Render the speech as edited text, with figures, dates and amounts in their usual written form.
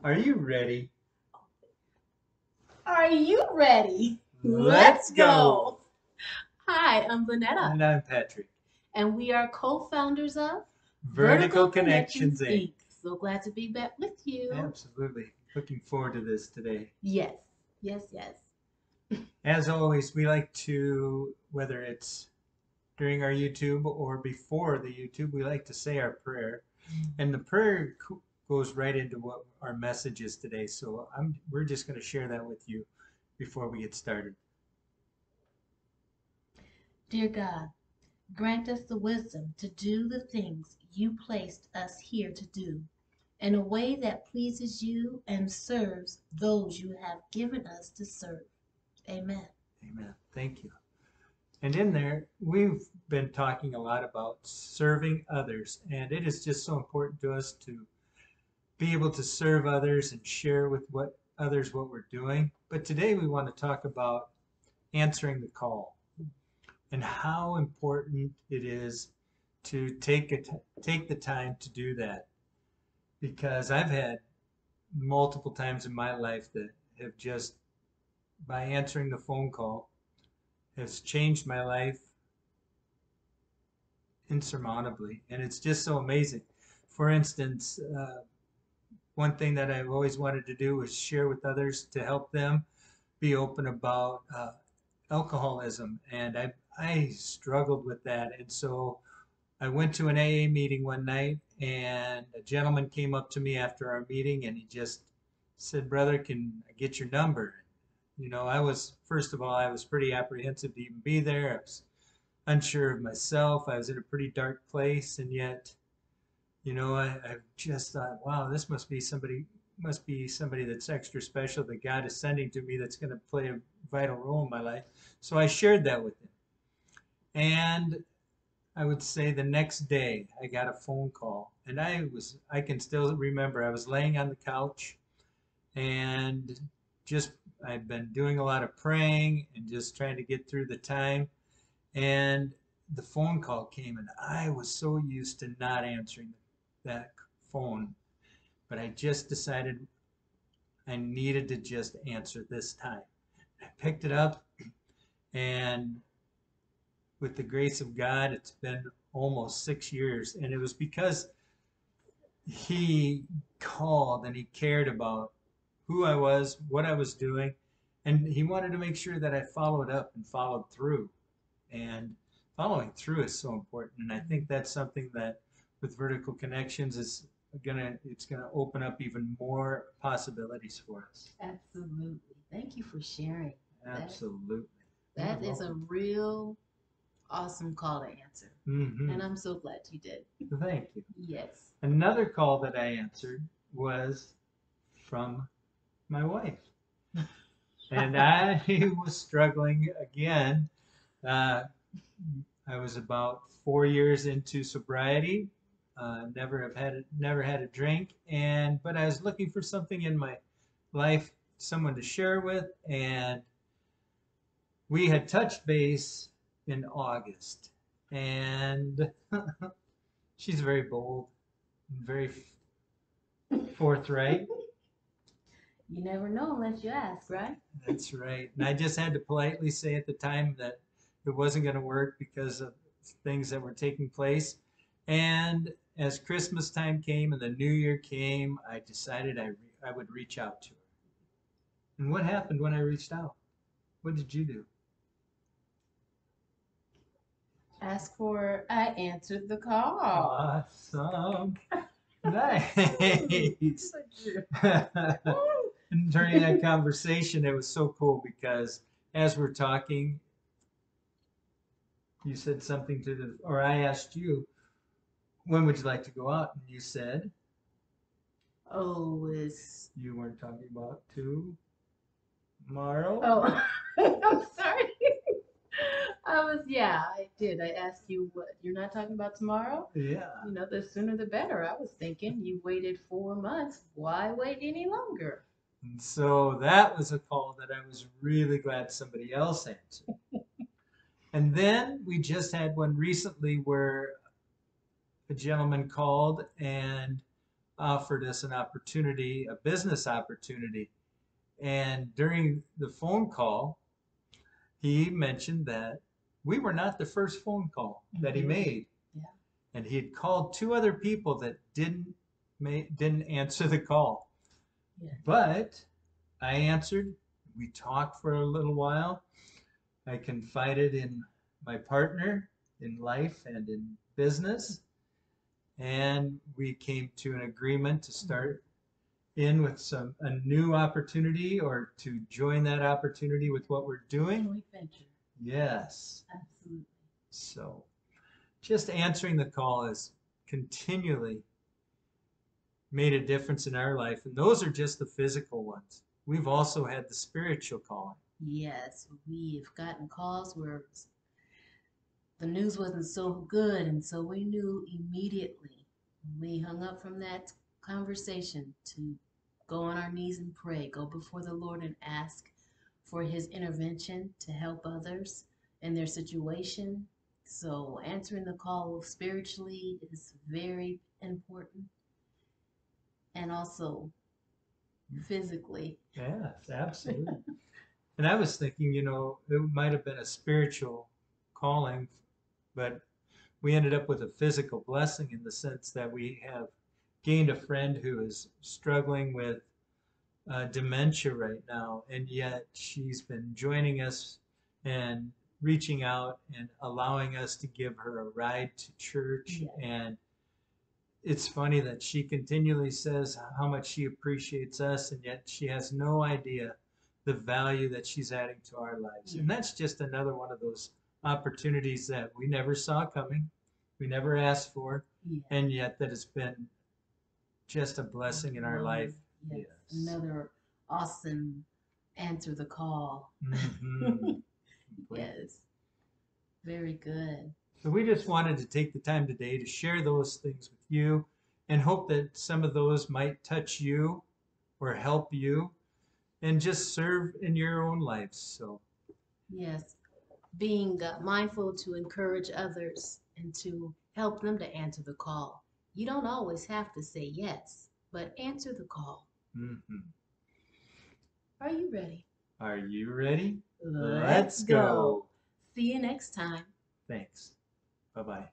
Are you ready? Are you ready? Let's Let's go! go. Hi, I'm Linnetta, And I'm Patrick. and we are co-founders of Vertical Vertical Connections Connections Inc. Inc. So glad to be back with you. Absolutely. Looking forward to this today. Yes, yes. As always, we like to, whether it's during our YouTube or before the YouTube, we like to say our prayer. And the prayer goes right into what our message is today. So we're just going to share that with you before we get started. Dear God, grant us the wisdom to do the things you placed us here to do in a way that pleases you and serves those you have given us to serve. Amen. Amen. Thank you. And in there, we've been talking a lot about serving others, and it is just so important to us to be able to serve others and share with what we're doing. But today we want to talk about answering the call and how important it is to take the time to do that. Because I've had multiple times in my life that have just by answering the phone call has changed my life insurmountably, and it's just so amazing. For instance, one thing that I've always wanted to do was share with others to help them be open about alcoholism, and I struggled with that, and so I went to an AA meeting one night, and a gentleman came up to me after our meeting, and he just said, "Brother, can I get your number?" I was first of all, I was pretty apprehensive to even be there. I was unsure of myself. I was in a pretty dark place, and yet, I just thought, wow, this must be somebody that's extra special that God is sending to me that's going to play a vital role in my life. So I shared that with him. And I would say the next day I got a phone call, and I can still remember I was laying on the couch and just I've been doing a lot of praying and just trying to get through the time. And the phone call came, and I was so used to not answering that phone, but I just decided I needed to just answer this time. I picked it up, and with the grace of God, it's been almost 6 years, and it was because he called and he cared about who I was, what I was doing, and he wanted to make sure that I followed up and followed through. And following through is so important, and I think that's something that with vertical connections is it's gonna open up even more possibilities for us. Absolutely. Thank you for sharing. That Absolutely. You're that is a welcome. real awesome call to answer. Hmm. And I'm so glad you did. Thank you. Yes. Another call that I answered was from my wife, and I was struggling again. Uh, I was about 4 years into sobriety. Never had a drink, but I was looking for something in my life, someone to share with, and we had touched base in August, and she's very bold, very forthright. You never know unless you ask, right? That's right. And I just had to politely say at the time that it wasn't going to work because of things that were taking place. And as Christmas time came and the New Year came, I decided I would reach out to her. And what happened when I reached out? What did you do? Ask for I answered the call. Awesome. Nice. Ooh. And during that conversation, it was so cool because as we're talking, you said something or I asked you, when would you like to go out? And you said Oh, it's you weren't talking about tomorrow. oh I'm sorry. I did. I asked you what you're not talking about tomorrow? Yeah. The sooner the better. I was thinking you waited 4 months. Why wait any longer? And so that was a call that I was really glad somebody else answered. And then we just had one recently where a gentleman called and offered us an opportunity, a business opportunity. And during the phone call, he mentioned that we were not the first phone call that he made. Yeah. And he had called two other people that didn't answer the call. Yeah. But I answered. We talked for a little while. I confided in my partner in life and in business, and we came to an agreement to start in with a new opportunity, or to join that opportunity with what we're doing. Joint venture. Yes. Absolutely. So just answering the call has continually made a difference in our life. And those are just the physical ones. We've also had the spiritual calling. Yes, we've gotten calls where the news wasn't so good, and so we knew immediately when we hung up from that conversation to go on our knees and pray, go before the Lord and ask for his intervention to help others in their situation. So answering the call spiritually is very important, and also physically. Yes, absolutely. And I was thinking, it might have been a spiritual calling, but we ended up with a physical blessing in the sense that we have gained a friend who is struggling with dementia right now, and yet she's been joining us and reaching out and allowing us to give her a ride to church. Yeah. And it's funny that she continually says how much she appreciates us, and yet she has no idea the value that she's adding to our lives. Yeah. And that's just another one of those opportunities that we never saw coming, we never asked for, Yeah. and yet that has been just a blessing in our life. Yes. Yes. Another awesome answer the call. Mhm. Yes. Very good. So we just wanted to take the time today to share those things with you, and hope that some of those might touch you or help you and just serve in your own lives. So Yes. Being mindful to encourage others and to help them to answer the call. You don't always have to say yes, but answer the call. mhm. Are you ready? Are you ready? Let's go. See you next time. Thanks. Bye-bye.